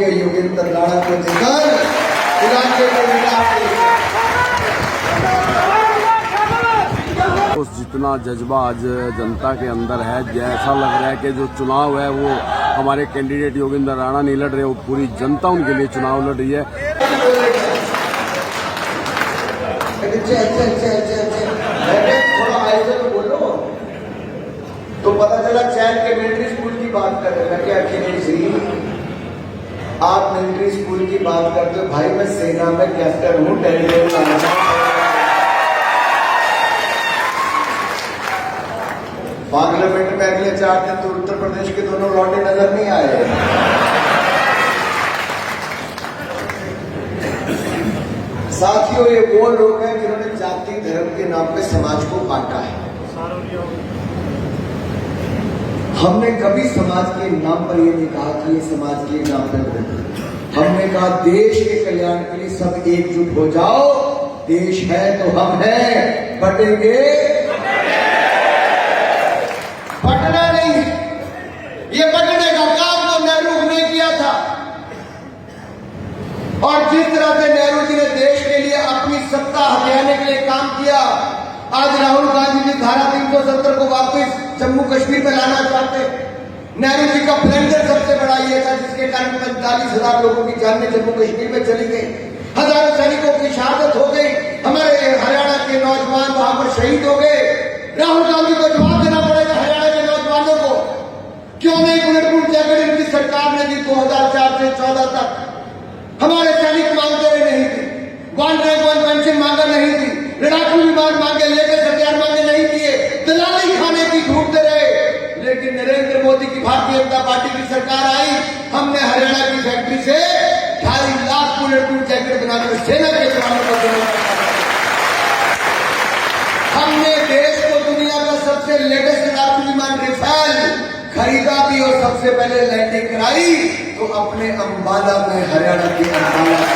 के योगेंद्र राणा को देकर इलाके को जितना जज्बा आज जनता के अंदर है, जैसा लग रहा है कि जो चुनाव है वो हमारे कैंडिडेट योगेंद्र राणा नहीं लड़ रहे, वो पूरी जनता उनके लिए चुनाव लड़ रही है। थोड़ा आइए तो बोलो, तो पता चला चैन के मिलिट्री स्कूल की बात कर रहे हैं। क्या अखिलेश जी आप मिलिट्री स्कूल की बात करते हो? भाई मैं सेना में कैप्टन हूँ, पार्लियामेंट में अगले 4 दिन तो उत्तर प्रदेश के दोनों लौटे नजर नहीं आए। साथियों, ये वो लोग हैं जिन्होंने जाति धर्म के नाम पे समाज को बांटा है। हमने कभी समाज के नाम पर ये नहीं कहा कि ये समाज के नाम पर वोट। हमने कहा देश के कल्याण के लिए सब एकजुट हो जाओ, देश है तो हम हैं, बटेंगे बटना नहीं। ये बटने का काम तो नेहरू ने किया था, और जिस तरह से नेहरू जी ने देश के लिए अपनी सत्ता हथियाने के लिए काम किया, आज राहुल गांधी जी धारा 370 को वापस जम्मू कश्मीर में लाना चाहते। नेहरू जी का ब्लेंडर सबसे बड़ा ये था जिसके कारण 45,000 लोगों की जानें जम्मू कश्मीर में चली गई, हजारों सैनिकों की शहादत हो गई, हमारे हरियाणा के नौजवान वहां पर शहीद हो गए। राहुल गांधी को जवाब देना पड़ेगा हरियाणा के नौजवानों को, क्यों नहीं बुलेट प्रूफ जैकेट इनकी सरकार ने दी 2004 से 14 तक। हमारे सैनिक मांगते हुए नहीं थी, वन रैंक वन पेंशन मांगा नहीं थी, लड़ाकू विमान मांगे, लेकर हथियार मांगे नहीं किए, दलाली खाने की ढूंढते रहे। लेकिन नरेंद्र मोदी की भारतीय जनता पार्टी की सरकार आई, हमने हरियाणा की फैक्ट्री से 2.5 लाख बुलेट प्रूफ जैकेट बनाकर सेना के जवानों को दिया। हमने देश को दुनिया का सबसे लेटेस्ट लड़ाकू विमान राफेल खरीदा भी, और सबसे पहले लैंडिंग कराई तो अपने अंबाला में, हरियाणा के अंबाला।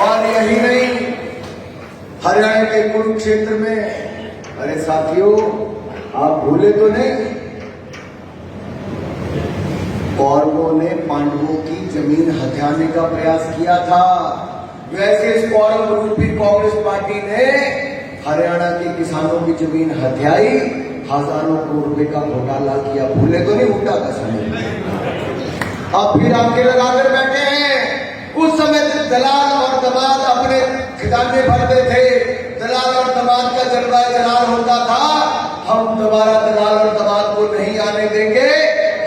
और यही नहीं, हरियाणा के कुरुक्षेत्र में, अरे साथियों आप भूले तो नहीं, कौरवों ने पांडवों की जमीन हथियाने का प्रयास किया था। वैसे इस कौरव रूपी कांग्रेस पार्टी ने हरियाणा के किसानों की जमीन हथियाई, हजारों करोड़ रुपए का घोटाला किया। भूले तो नहीं उल्टा का समय। अब फिर आंखें लगाकर बैठे हैं। उस समय दलाल और दमाद अपने खजाने भरते थे, दलाल और दमाद का जलवा जलाल होता था। हम दोबारा दलाल और दमाद को नहीं आने देंगे।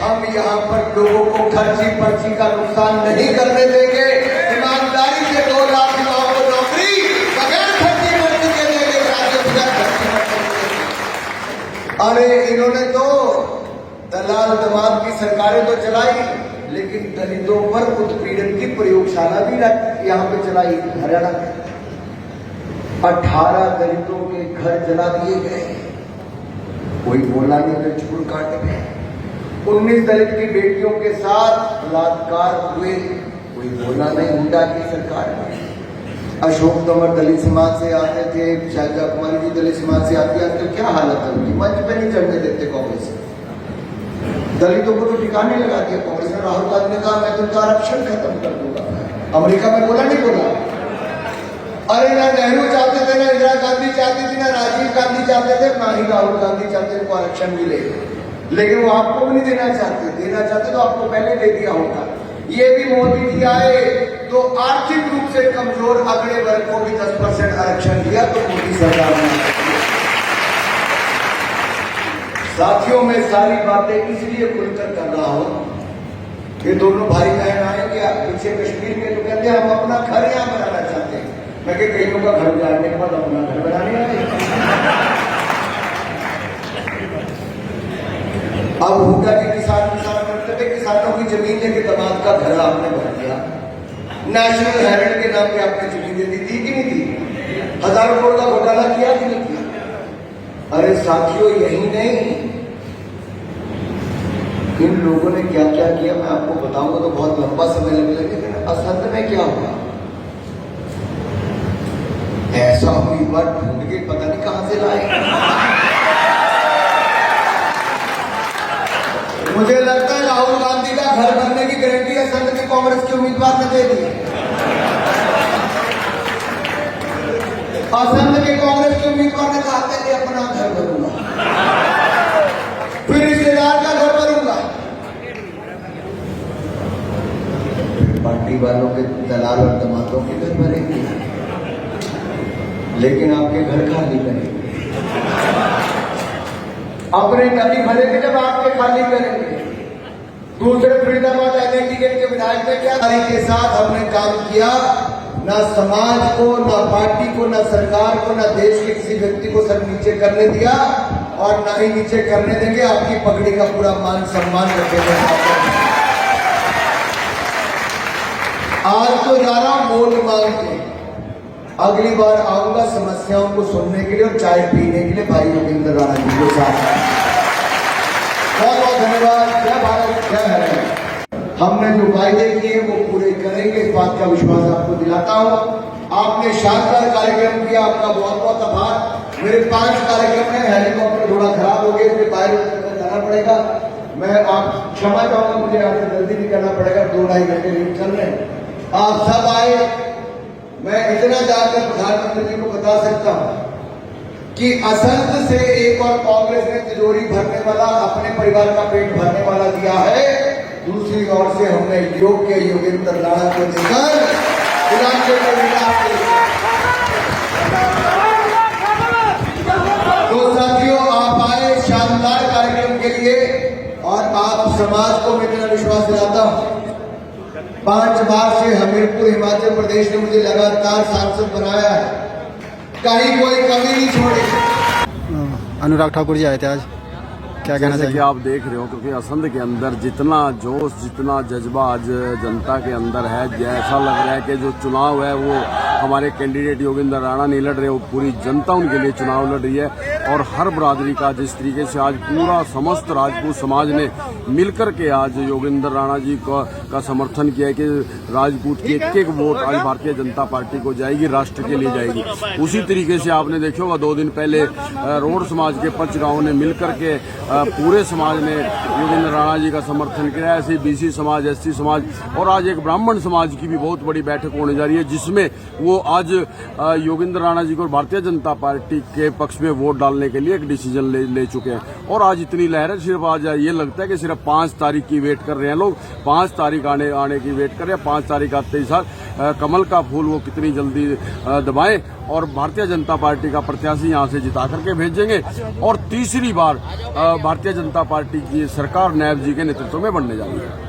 हम यहाँ पर लोगों को खर्ची पर्ची का नुकसान नहीं करने देंगे। ईमानदारी से 2 लाख युवाओं को नौकरी बगैर खर्ची पर्ची के देंगे, राज्य बगैर खर्ची पर्ची। अरे इन्होंने तो दलाल दमाद की सरकारें तो चलाई, लेकिन दलितों पर उत्पीड़न की प्रयोगशाला भी यहाँ पे चलाई हरियाणा में। 18 दलितों के घर जला दिए गए, कोई बोला नहीं लक्ष्मण कांड में। 19 दलित की बेटियों के साथ बलात्कार हुए, कोई बोला नहीं हुड्डा की सरकार में। अशोक तंवर दलित समाज से आते थे, शायद कुमारी जी दलित समाज से आती है। आजकल क्या हालत है उनकी, मंच पे नहीं चढ़ने देते कांग्रेस। दलितों को तो ठिकाने लगा दिया कांग्रेस ने। राहुल गांधी ने कहा मैं तो उनका आरक्षण खत्म कर दूंगा। अमेरिका में बोला नहीं बोला? अरे ना नेहरू चाहते थे, ना इंदिरा गांधी चाहती थी, ना राजीव गांधी चाहते थे, ना ही राहुल गांधी चाहते उनको आरक्षण मिले। लेकिन वो आपको भी नहीं देना चाहते, देना चाहते तो आपको पहले दे दिया होता। ये भी मोदी जी आए तो आर्थिक रूप से कमजोर अगले वर्ग को भी 10% आरक्षण दिया, तो मोदी सरकार ने। साथियों में सारी बातें इसलिए खुलकर कर रहा हूं कि दोनों भाई बहन आएंगे पीछे कश्मीर के, तो कहते हैं हम अपना घर यहां बनाना चाहते हैं। मैं कि कईयों का घर जाने के बाद अपना घर बनाने आए। अब हुड्डा के किसान करते थे, किसानों की जमीन लेके दमाद का घर आपने भर दिया। नेशनल हेरिटेज के नाम पे आपने जमीन दे दी थी कि नहीं दी? हजारों करोड़ का घोटाला किया कि नहीं किया? अरे साथियों यही नहीं, इन लोगों ने क्या क्या किया मैं आपको बताऊंगा तो बहुत लंबा समय लगेगा। लेकिन असल में क्या हुआ, ऐसा उम्मीदवार ढूंढ के पता नहीं कहां से लाए। मुझे लगता है राहुल गांधी का घर दे दिए। असंध के कांग्रेस के उम्मीदवार ने कहा था कि अपना घर भरूंगा, फिर रिश्तेदार का घर भरूंगा, पार्टी वालों के दलाल और दमादों के घर भरेंगे, लेकिन आपके घर खाली करेंगे। अपने नदी भरेंगे जब आपके खाली करेंगे। दूसरे फरीदाबाद एनआईटी के विधायक ने क्या के साथ हमने काम किया, ना समाज को, ना पार्टी को, ना सरकार को, ना देश के किसी व्यक्ति को सर नीचे करने दिया और ना ही नीचे करने देंगे। आपकी पगड़ी का पूरा मान सम्मान रखेंगे। आज तो जा रहा हूं मोल मांग के, अगली बार आऊंगा समस्याओं को सुनने के लिए और चाय पीने के लिए भाई योगेंद्र राणा जी के साथ। बहुत बहुत धन्यवाद। जय भारत, जय हरियाणा। हमने जो वायदे किए वो पूरे करेंगे, इस बात का विश्वास आपको दिलाता हूं। आपने शानदार कार्यक्रम किया, आपका बहुत बहुत आभार। मेरे 5 कार्यक्रम है, हेलीकॉप्टर थोड़ा खराब हो गया, इसलिए बाहर जाना पड़ेगा। मैं आप क्षमा चाहूंगा, मुझे आपसे जल्दी नहीं करना पड़ेगा, 2-2.5 घंटे लेट चल रहे हैं। आप सब आए, मैं इतना जाकर प्रधानमंत्री जी को बता सकता हूं कि असंध से एक और कांग्रेस ने तिजोरी भरने वाला, अपने परिवार का पेट भरने वाला दिया है, दूसरी ओर से हमने योग के योगेंद्र राणा को देकर तो साथियों, आप आए शानदार कार्यक्रम के लिए और आप समाज को मैं मेरा विश्वास दिलाता हूं। 5 बार से हमीरपुर हिमाचल प्रदेश ने मुझे लगातार सांसद बनाया है, कहीं कोई कमी नहीं छोड़ी। अनुराग ठाकुर जी आए थे आज, क्या कहना जैसे कि चाहिए? आप देख रहे हो, क्योंकि असंध के अंदर जितना जोश, जितना जज्बा आज जनता के अंदर है, ऐसा लग रहा है कि जो चुनाव है वो हमारे कैंडिडेट योगेंद्र राणा नहीं लड़ रहे, वो पूरी जनता उनके लिए चुनाव लड़ रही है। और हर बरादरी का जिस तरीके से आज पूरा समस्त राजपूत समाज ने मिलकर के आज योगेंद्र राणा जी का समर्थन किया है कि राजपूत की एक वोट आज भारतीय जनता पार्टी को जाएगी, राष्ट्र के लिए जाएगी। उसी तरीके से आपने देखा होगा 2 दिन पहले रोड समाज के 5 गाँव ने मिलकर के पूरे समाज ने योगेंद्र राणा जी का समर्थन किया। ऐसे बीसी समाज, एससी समाज और आज एक ब्राह्मण समाज की भी बहुत बड़ी बैठक होने जा रही है, जिसमें वो आज योगेंद्र राणा जी को भारतीय जनता पार्टी के पक्ष में वोट डालने के लिए एक डिसीजन ले चुके हैं। और आज इतनी लहर है, सिर्फ आज ये लगता है कि सिर्फ 5 तारीख की वेट कर रहे हैं लोग, 5 तारीख आने की वेट कर रहे हैं। 5 तारीख आते ही साथ कमल का फूल वो कितनी जल्दी दबाएं और भारतीय जनता पार्टी का प्रत्याशी यहां से जिता करके भेजेंगे और तीसरी बार भारतीय जनता पार्टी की सरकार नायब जी के नेतृत्व में बनने जा रही है।